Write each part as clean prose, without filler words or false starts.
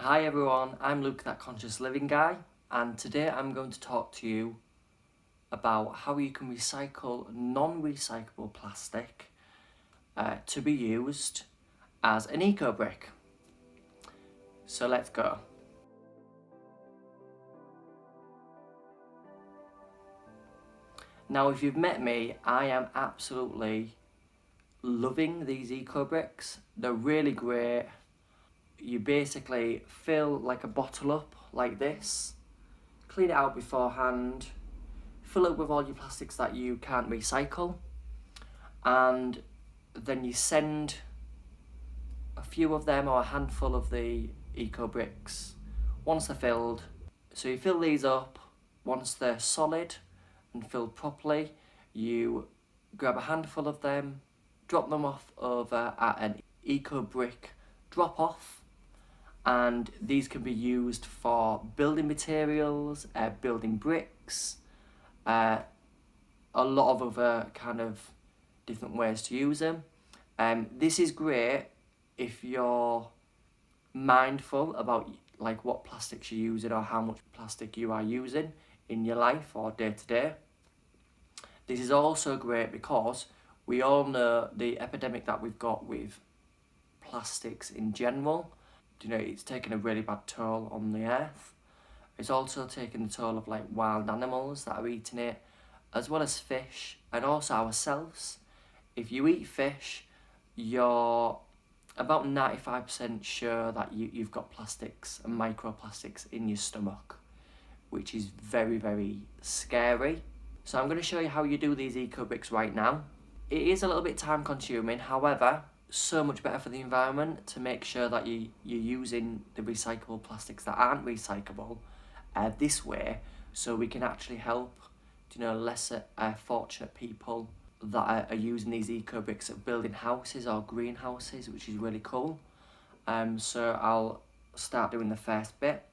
Hi everyone, I'm Luke, that conscious living guy, and today I'm going to talk to you about how you can recycle non-recyclable plastic to be used as an eco-brick. So let's go. Now if you've met me, I am absolutely loving these eco-bricks. They're really great. You basically fill like a bottle up like this, clean it out beforehand, fill it with all your plastics that you can't recycle, and then you send a few of them or a handful of the Ecobricks once they're filled. So you fill these up. Once they're solid and filled properly, you grab a handful of them, drop them off over at an Ecobrick drop-off, and these can be used for building materials, building bricks, a lot of other kind of different ways to use them. This is great if you're mindful about like what plastics you're using or how much plastic you are using in your life or day to day. This is also great because we all know the epidemic that we've got with plastics in general. You know, it's taken a really bad toll on the earth. It's also taken the toll of like wild animals that are eating it, as well as fish and also ourselves. If you eat fish, you're about 95% sure that you've got plastics and microplastics in your stomach, which is very, very scary. So I'm going to show you how you do these Ecobricks right now. It is a little bit time consuming, however, so much better for the environment to make sure that you're using the recyclable plastics that aren't recyclable this way, so we can actually help, lesser fortunate people that are using these Ecobricks at building houses or greenhouses, which is really cool. So I'll start doing the first bit.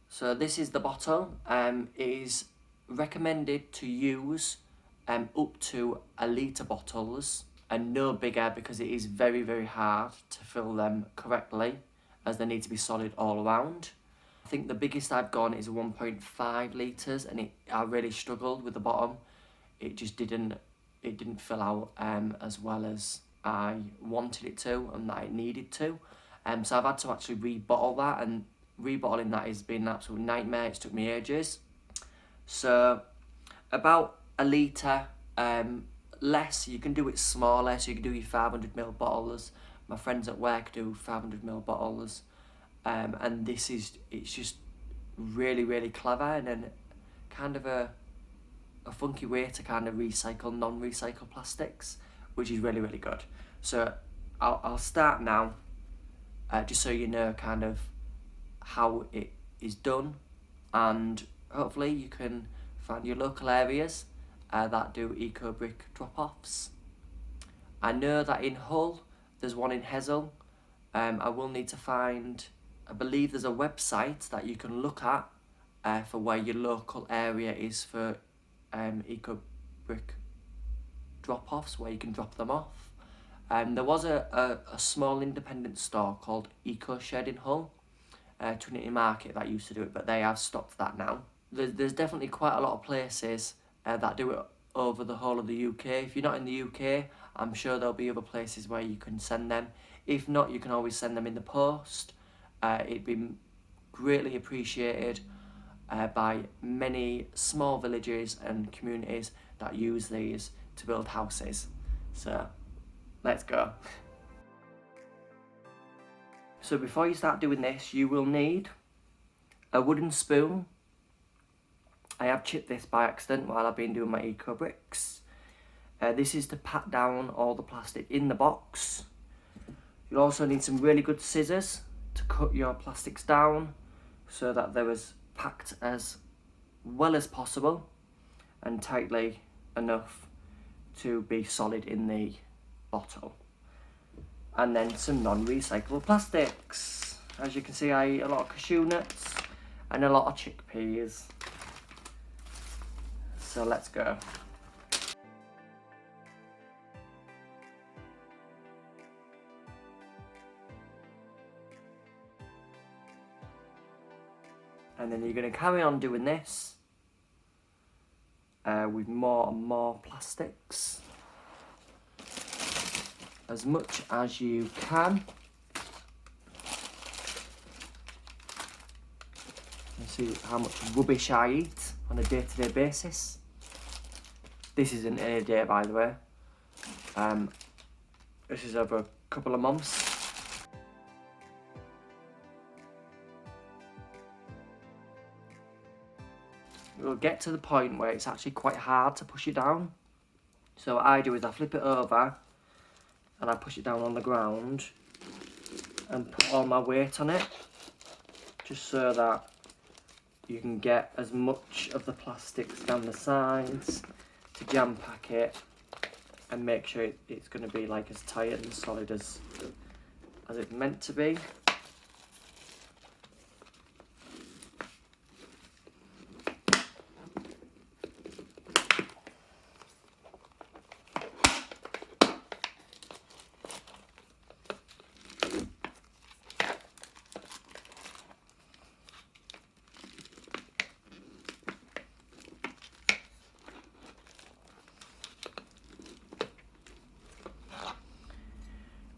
So this is the bottle. It is recommended to use up to 1 litre bottles and no bigger, because it is very, very hard to fill them correctly, as they need to be solid all around. I think the biggest I've gone is 1.5 litres, and I really struggled with the bottom. It just didn't fill out as well as I wanted it to and that it needed to. So I've had to actually rebottle that, and rebottling that has been an absolute nightmare. It's took me ages. So about 1 litre, less, you can do it smaller, so you can do your 500ml bottles. My friends at work do 500ml bottles, and it's just really, really clever, and then kind of a funky way to kind of recycle non-recycled plastics, which is really, really good. So I'll start now, just so you know kind of how it is done, and hopefully you can find your local areas that do Ecobrick drop-offs. I know that in Hull there's one in Hessel. I will need to find, I believe there's a website that you can look at for where your local area is for Ecobrick drop-offs, where you can drop them off. There was a small independent store called EcoShed in Hull, Trinity Market, that used to do it, but they have stopped that now. There's definitely quite a lot of places that do it over the whole of the UK. If you're not in the UK, I'm sure there'll be other places where you can send them. If not, you can always send them in the post. It'd be greatly appreciated by many small villages and communities that use these to build houses. So let's go. So before you start doing this, you will need a wooden spoon. I have chipped this by accident while I've been doing my Ecobricks. This is to pat down all the plastic in the box. You'll also need some really good scissors to cut your plastics down so that they're as packed as well as possible and tightly enough to be solid in the bottle. And then some non-recyclable plastics. As you can see, I eat a lot of cashew nuts and a lot of chickpeas. So let's go. And then you're going to carry on doing this with more and more plastics, as much as you can. And see how much rubbish I eat on a day-to-day basis. This isn't any day, by the way. This is over a couple of months. It will get to the point where it's actually quite hard to push it down. So what I do is I flip it over and I push it down on the ground and put all my weight on it, just so that you can get as much of the plastics down the sides to jam pack it and make sure it's going to be like as tight and solid as it's meant to be.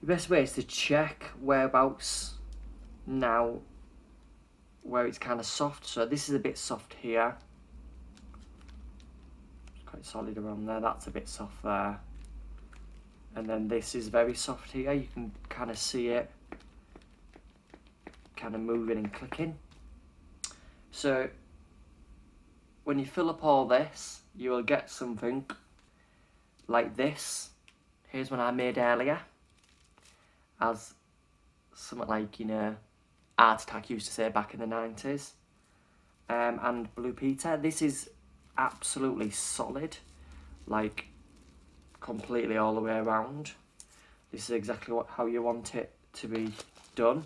The best way is to check whereabouts now, where it's kind of soft. So this is a bit soft here. It's quite solid around there. That's a bit soft there. And then this is very soft here. You can kind of see it kind of moving and clicking. So when you fill up all this, you will get something like this. Here's one I made earlier. As something like, you know, Art Attack used to say back in the 90s. And Blue Peter. This is absolutely solid, like completely all the way around. This is exactly how you want it to be done.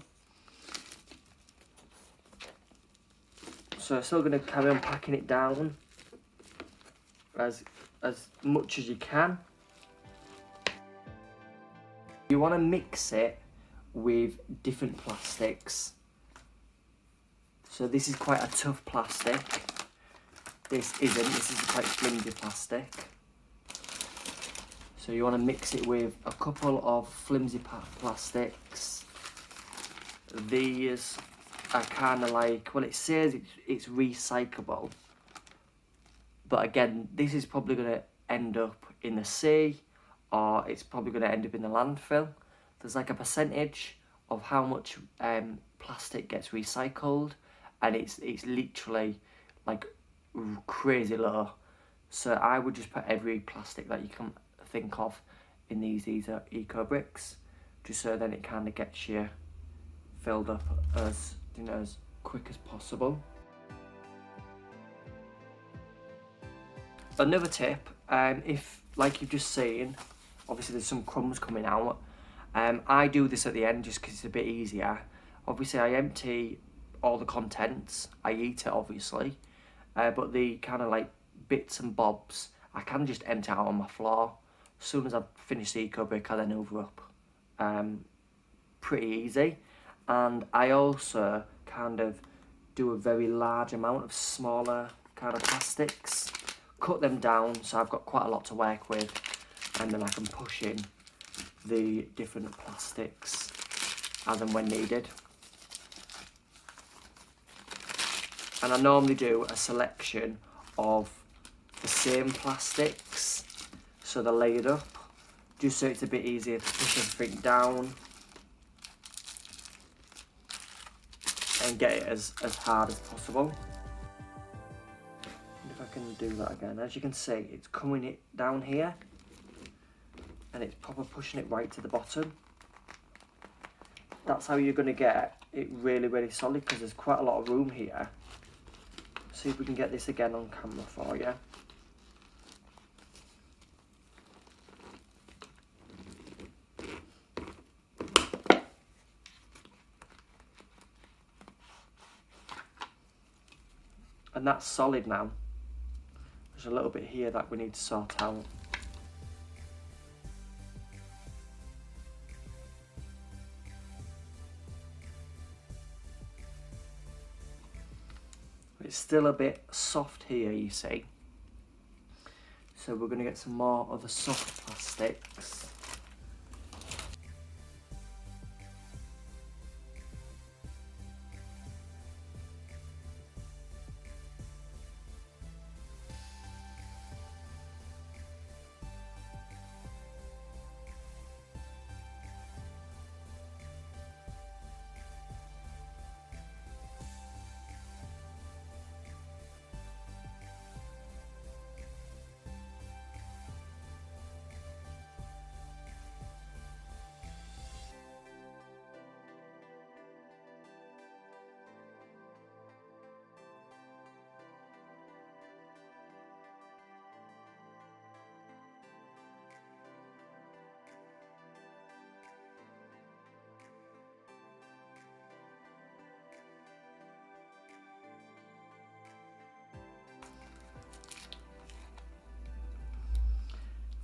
So I'm still going to carry on packing it down as much as you can. You want to mix it with different plastics. So this is quite a tough plastic. This isn't. This is quite flimsy plastic. So you want to mix it with a couple of flimsy plastics. These are kind of like, well, it says it's recyclable. But again, this is probably going to end up in the sea, or it's probably going to end up in the landfill. There's like a percentage of how much plastic gets recycled, and it's literally like crazy low. So I would just put every plastic that you can think of in these are Ecobricks, just so then it kind of gets you filled up as, you know, as quick as possible. Another tip, if, like you've just seen, obviously there's some crumbs coming out. I do this at the end just because it's a bit easier. Obviously I empty all the contents, I eat it obviously, but the kind of like bits and bobs, I can just empty out on my floor. As soon as I've finished the Ecobrick, I then hoover up. Pretty easy. And I also kind of do a very large amount of smaller kind of plastics. Cut them down so I've got quite a lot to work with, and then I can push in the different plastics as and when needed. And I normally do a selection of the same plastics, so they're layered up, just so it's a bit easier to push everything down and get it as hard as possible. And if I can do that again, as you can see, it's coming it down here, and it's proper pushing it right to the bottom. That's how you're going to get it really, really solid, because there's quite a lot of room here. See if we can get this again on camera for you. And that's solid now. There's a little bit here that we need to sort out. It's still a bit soft here, you see. So we're going to get some more of the soft plastics.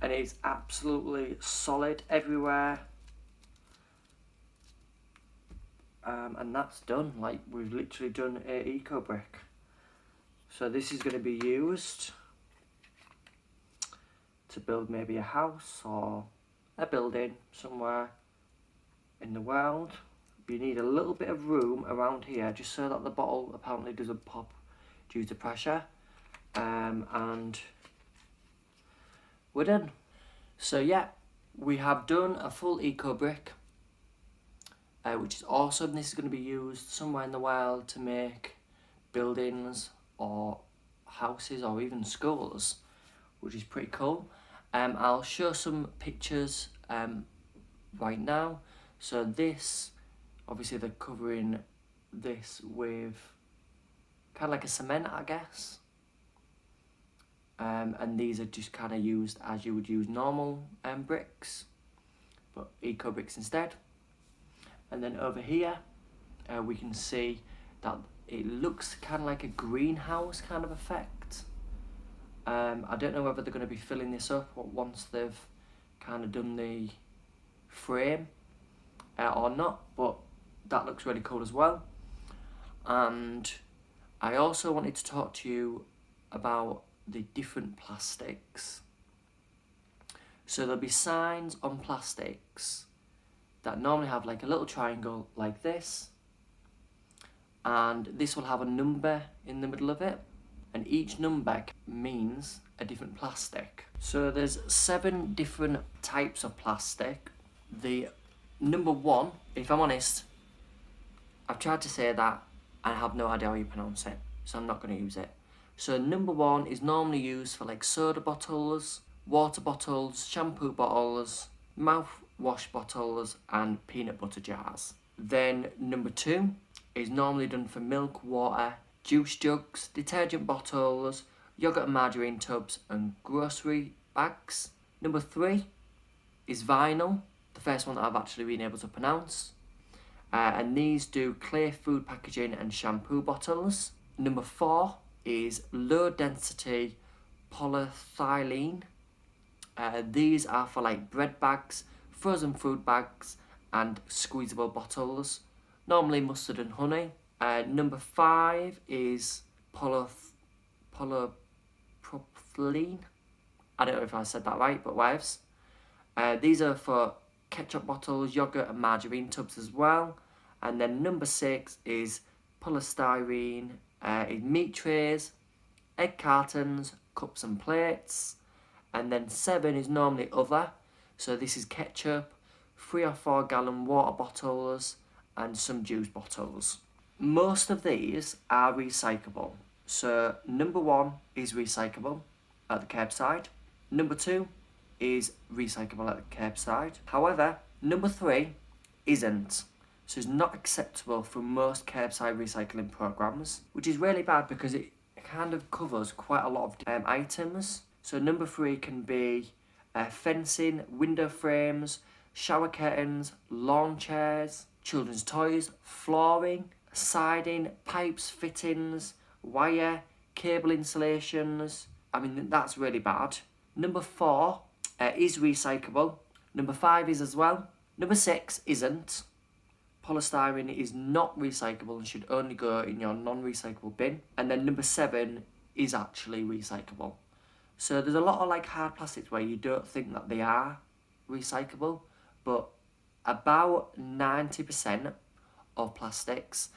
And it's absolutely solid everywhere. And that's done. Like, we've literally done a Ecobrick. So this is going to be used to build maybe a house or a building somewhere in the world. You need a little bit of room around here just so that the bottle apparently doesn't pop due to pressure. And we're done. So yeah, we have done a full Ecobrick, which is awesome. This is going to be used somewhere in the world to make buildings or houses or even schools, which is pretty cool. I'll show some pictures right now. So this, obviously they're covering this with kind of like a cement, I guess. And these are just kind of used as you would use normal bricks, but Ecobricks instead. And then over here, we can see that it looks kind of like a greenhouse kind of effect. I don't know whether they're going to be filling this up once they've kind of done the frame or not, but that looks really cool as well. And I also wanted to talk to you about the different plastics. So there'll be signs on plastics that normally have like a little triangle like this, and this will have a number in the middle of it, and each number means a different plastic. So there's 7 different types of plastic. The number 1, if I'm honest, I've tried to say that and I have no idea how you pronounce it, so I'm not going to use it. So number 1 is normally used for like soda bottles, water bottles, shampoo bottles, mouthwash bottles and peanut butter jars. Then number 2 is normally done for milk, water, juice jugs, detergent bottles, yogurt and margarine tubs and grocery bags. Number 3 is vinyl, the first one that I've actually been able to pronounce. And these do clear food packaging and shampoo bottles. Number 4 is low density polyethylene. These are for like bread bags, frozen food bags and squeezable bottles, normally mustard and honey. Number 5 is polypropylene. I don't know if I said that right, but wives. These are for ketchup bottles, yogurt and margarine tubs as well. And then number 6 is polystyrene, in meat trays, egg cartons, cups and plates. And then 7 is normally other, so this is ketchup, 3 or 4 gallon water bottles and some juice bottles. Most of these are recyclable. So number 1 is recyclable at the curbside. Number 2 is recyclable at the curbside. However, number 3 isn't. So it's not acceptable for most curbside recycling programs, which is really bad because it kind of covers quite a lot of items. So number 3 can be fencing, window frames, shower curtains, lawn chairs, children's toys, flooring, siding, pipes, fittings, wire, cable insulations. I mean, that's really bad. Number 4 is recyclable. Number 5 is as well. Number 6 isn't. polystyrene is not recyclable and should only go in your non-recyclable bin. And then number 7 is actually recyclable. So there's a lot of like hard plastics where you don't think that they are recyclable, but about 90% of plastics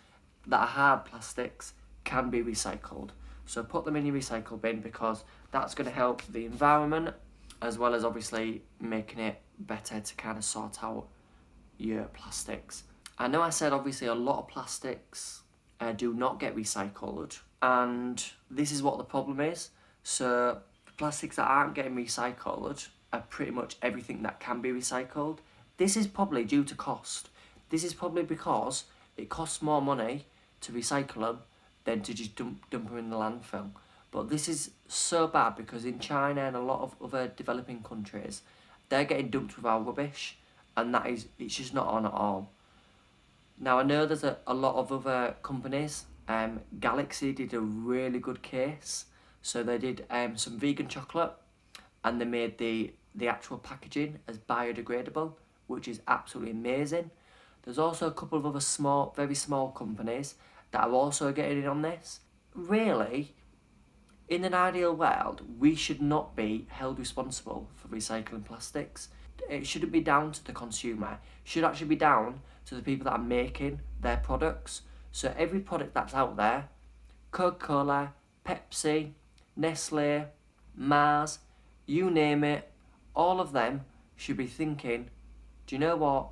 that are hard plastics can be recycled. So put them in your recycle bin, because that's going to help the environment, as well as obviously making it better to kind of sort out your plastics. I know I said obviously a lot of plastics do not get recycled, and this is what the problem is. So the plastics that aren't getting recycled are pretty much everything that can be recycled. This is probably due to cost. This is probably because it costs more money to recycle them than to just dump them in the landfill. But this is so bad because in China and a lot of other developing countries, they're getting dumped with our rubbish, and it's just not on at all. Now I know there's a lot of other companies. Galaxy did a really good case. So they did some vegan chocolate, and they made the actual packaging as biodegradable, which is absolutely amazing. There's also a couple of other very small companies that are also getting in on this. Really, in an ideal world, we should not be held responsible for recycling plastics. It shouldn't be down to the consumer. It should actually be down to the people that are making their products. So every product that's out there, Coca-Cola, Pepsi, Nestle, Mars, you name it, all of them should be thinking, do you know what?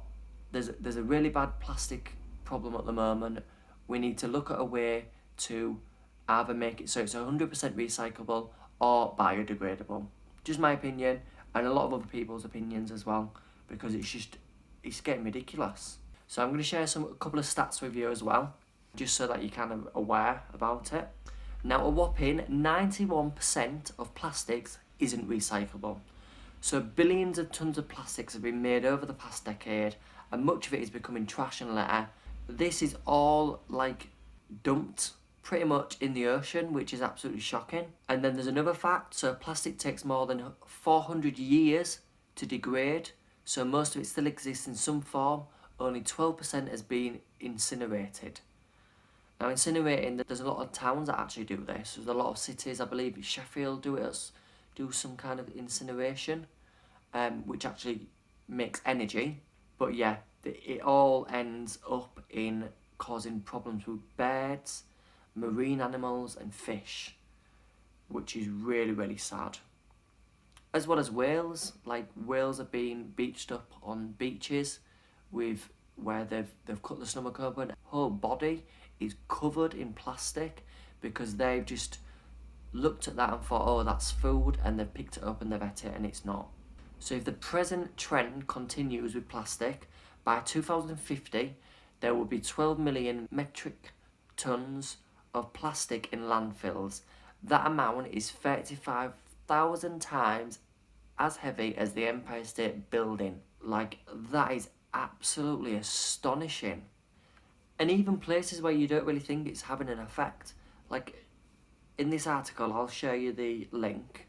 There's a really bad plastic problem at the moment. We need to look at a way to either make it so it's 100% recyclable or biodegradable. Just my opinion, and a lot of other people's opinions as well, because it's getting ridiculous. So I'm going to share a couple of stats with you as well, just so that you're kind of aware about it. Now, a whopping 91% of plastics isn't recyclable. So billions of tons of plastics have been made over the past decade, and much of it is becoming trash and litter. This is all like dumped pretty much in the ocean, which is absolutely shocking. And then there's another fact. So plastic takes more than 400 years to degrade. So most of it still exists in some form. Only 12% has been incinerated. Now, incinerating, there's a lot of towns that actually do this. There's a lot of cities, I believe Sheffield do some kind of incineration, which actually makes energy. But yeah, it all ends up in causing problems with birds, marine animals and fish, which is really, really sad. As well as whales, like whales have been beached up on beaches where they've cut the stomach open. Whole body is covered in plastic because they've just looked at that and thought, oh, that's food, and they've picked it up and they've ate it, and it's not. So if the present trend continues with plastic, by 2050 there will be 12 million metric tons of plastic in landfills. That amount is 35,000 times as heavy as the Empire State Building. Like, that is absolutely astonishing. And even places where you don't really think it's having an effect. Like, in this article, I'll show you the link.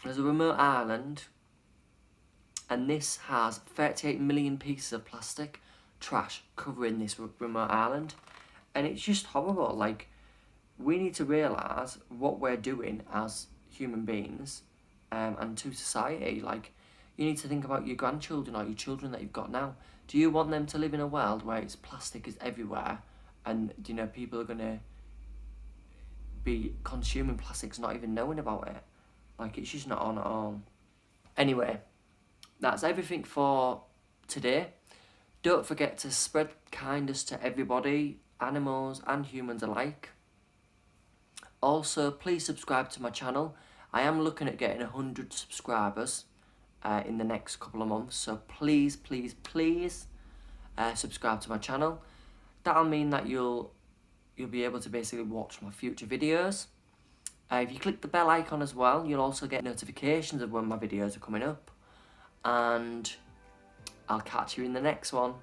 There's a remote island, and this has 38 million pieces of plastic trash covering this remote island. And it's just horrible. Like, we need to realise what we're doing as human beings, and to society. Like, you need to think about your grandchildren or your children that you've got now. Do you want them to live in a world where it's plastic is everywhere, and people are gonna be consuming plastics not even knowing about it? Like, it's just not on at all. Anyway, that's everything for today. Don't forget to spread kindness to everybody, animals and humans alike. Also, please subscribe to my channel. I am looking at getting 100 subscribers in the next couple of months. So please, please, please subscribe to my channel. That'll mean that you'll be able to basically watch my future videos. If you click the bell icon as well, you'll also get notifications of when my videos are coming up. And I'll catch you in the next one.